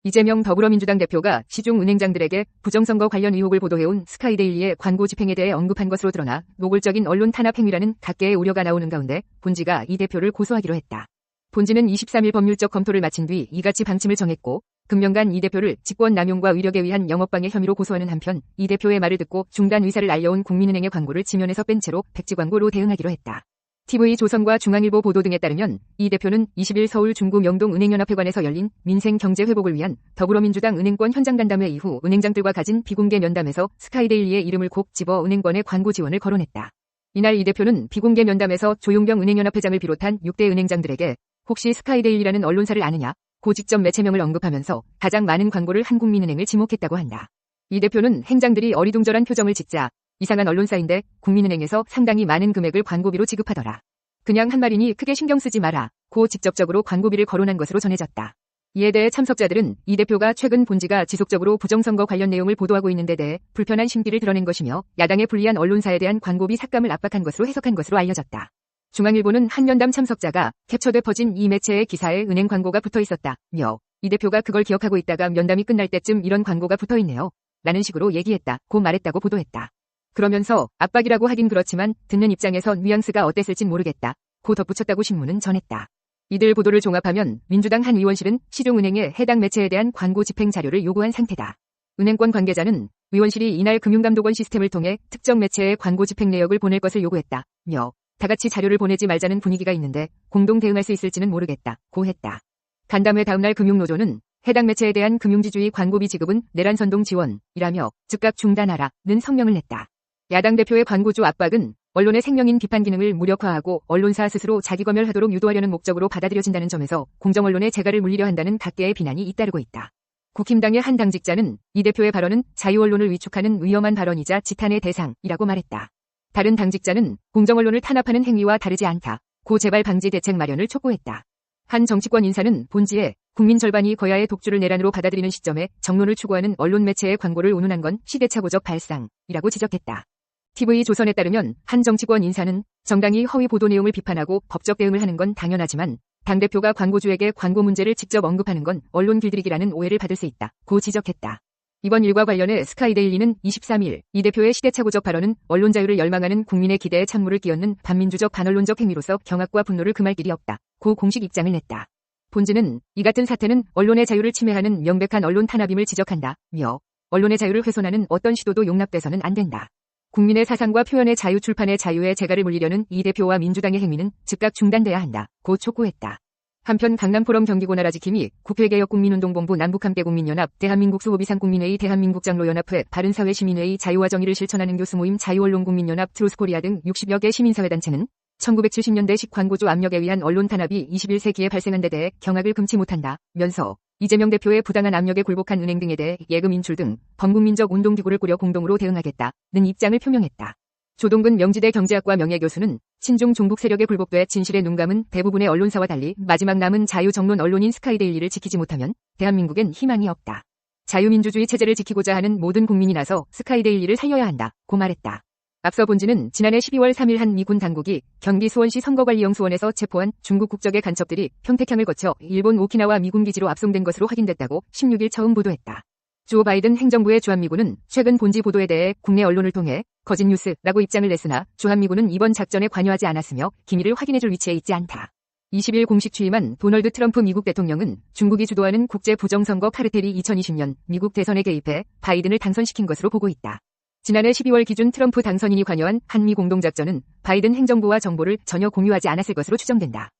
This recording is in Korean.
이재명 더불어민주당 대표가 시중 은행장들에게 부정선거 관련 의혹을 보도해온 스카이데일리의 광고 집행에 대해 언급한 것으로 드러나 노골적인 언론 탄압 행위라는 각계의 우려가 나오는 가운데 본지가 이 대표를 고소하기로 했다. 본지는 23일 법률적 검토를 마친 뒤 이같이 방침을 정했고 금년간 이 대표를 직권남용과 위력에 의한 영업방해 혐의로 고소하는 한편 이 대표의 말을 듣고 중단 의사를 알려온 국민은행의 광고를 지면에서 뺀 채로 백지 광고로 대응하기로 했다. TV조선과 중앙일보 보도 등에 따르면 이 대표는 20일 서울 중구 명동은행연합회관에서 열린 민생경제회복을 위한 더불어민주당 은행권 현장 간담회 이후 은행장들과 가진 비공개 면담에서 스카이데일리의 이름을 콕 집어 은행권의 광고 지원을 거론했다. 이날 이 대표는 비공개 면담에서 조용경 은행연합회장을 비롯한 6대 은행장들에게 혹시 스카이데일리라는 언론사를 아느냐? 고 직접 매체명을 언급하면서 가장 많은 광고를 한국민은행을 지목했다고 한다. 이 대표는 행장들이 어리둥절한 표정을 짓자 이상한 언론사인데 국민은행에서 상당히 많은 금액을 광고비로 지급하더라. 그냥 한 말이니 크게 신경 쓰지 마라. 고 직접적으로 광고비를 거론한 것으로 전해졌다. 이에 대해 참석자들은 이 대표가 최근 본지가 지속적으로 부정선거 관련 내용을 보도하고 있는 데 대해 불편한 심기를 드러낸 것이며 야당에 불리한 언론사에 대한 광고비 삭감을 압박한 것으로 해석한 것으로 알려졌다. 중앙일보는 한 면담 참석자가 캡처돼 퍼진 이 매체의 기사에 은행 광고가 붙어 있었다며 이 대표가 그걸 기억하고 있다가 면담이 끝날 때쯤 이런 광고가 붙어 있네요. 라는 식으로 얘기했다. 고 말했다고 보도했다. 그러면서 압박이라고 하긴 그렇지만 듣는 입장에선 뉘앙스가 어땠을진 모르겠다. 고 덧붙였다고 신문은 전했다. 이들 보도를 종합하면 민주당 한 의원실은 시중은행에 해당 매체에 대한 광고 집행 자료를 요구한 상태다. 은행권 관계자는 의원실이 이날 금융감독원 시스템을 통해 특정 매체의 광고 집행 내역을 보낼 것을 요구했다며 다같이 자료를 보내지 말자는 분위기가 있는데 공동 대응할 수 있을지는 모르겠다. 고 했다. 간담회 다음날 금융노조는 해당 매체에 대한 금융지주의 광고비 지급은 내란선동 지원이라며 즉각 중단하라는 성명을 냈다. 야당 대표의 광고주 압박은 언론의 생명인 비판 기능을 무력화하고 언론사 스스로 자기검열하도록 유도하려는 목적으로 받아들여진다는 점에서 공정언론의 재갈을 물리려 한다는 각계의 비난이 잇따르고 있다. 국힘당의 한 당직자는 이 대표의 발언은 자유언론을 위축하는 위험한 발언이자 지탄의 대상이라고 말했다. 다른 당직자는 공정언론을 탄압하는 행위와 다르지 않다. 고 재발 방지 대책 마련을 촉구했다. 한 정치권 인사는 본지에 국민 절반이 거야의 독주를 내란으로 받아들이는 시점에 정론을 추구하는 언론 매체의 광고를 운운한 건 시대착오적 발상이라고 지적했다. TV조선에 따르면 한 정치권 인사는 정당이 허위 보도 내용을 비판하고 법적 대응을 하는 건 당연하지만 당대표가 광고주에게 광고 문제를 직접 언급하는 건 언론 길들이기라는 오해를 받을 수 있다. 고 지적했다. 이번 일과 관련해 스카이데일리는 23일 이 대표의 시대착오적 발언은 언론 자유를 열망하는 국민의 기대에 찬물을 끼얹는 반민주적 반언론적 행위로서 경악과 분노를 금할 길이 없다. 고 공식 입장을 냈다. 본지는 이 같은 사태는 언론의 자유를 침해하는 명백한 언론 탄압임을 지적한다며 언론의 자유를 훼손하는 어떤 시도도 용납돼서는 안 된다. 국민의 사상과 표현의 자유 출판의 자유에 재갈을 물리려는 이 대표와 민주당의 행위는 즉각 중단돼야 한다. 고 촉구했다. 한편 강남포럼 경기고 나라지킴이 국회개혁국민운동본부 남북함께국민연합 대한민국수호비상국민회의 대한민국장로연합회 바른사회시민회의 자유와 정의를 실천하는 교수모임 자유언론국민연합 트루스코리아 등 60여 개 시민사회단체는 1970년대식 광고주 압력에 의한 언론 탄압이 21세기에 발생한 데 대해 경악을 금치 못한다면서 이재명 대표의 부당한 압력에 굴복한 은행 등에 대해 예금 인출 등 범국민적 운동기구를 꾸려 공동으로 대응하겠다는 입장을 표명했다. 조동근 명지대 경제학과 명예교수는 친중 종북 세력에 굴복돼 진실에 눈감은 대부분의 언론사와 달리 마지막 남은 자유정론 언론인 스카이데일리를 지키지 못하면 대한민국엔 희망이 없다. 자유민주주의 체제를 지키고자 하는 모든 국민이 나서 스카이데일리를 살려야 한다. 고 말했다. 앞서 본지는 지난해 12월 3일 한 미군 당국이 경기 수원시 선거관리영 수원에서 체포한 중국 국적의 간첩들이 평택항을 거쳐 일본 오키나와 미군 기지로 압송된 것으로 확인됐다고 16일 처음 보도했다. 조 바이든 행정부의 주한미군은 최근 본지 보도에 대해 국내 언론을 통해 거짓 뉴스라고 입장을 냈으나 주한미군은 이번 작전에 관여하지 않았으며 기밀을 확인해줄 위치에 있지 않다. 20일 공식 취임한 도널드 트럼프 미국 대통령은 중국이 주도하는 국제 부정선거 카르텔이 2020년 미국 대선에 개입해 바이든을 당선시킨 것으로 보고 있다. 지난해 12월 기준 트럼프 당선인이 관여한 한미 공동작전은 바이든 행정부와 정보를 전혀 공유하지 않았을 것으로 추정된다.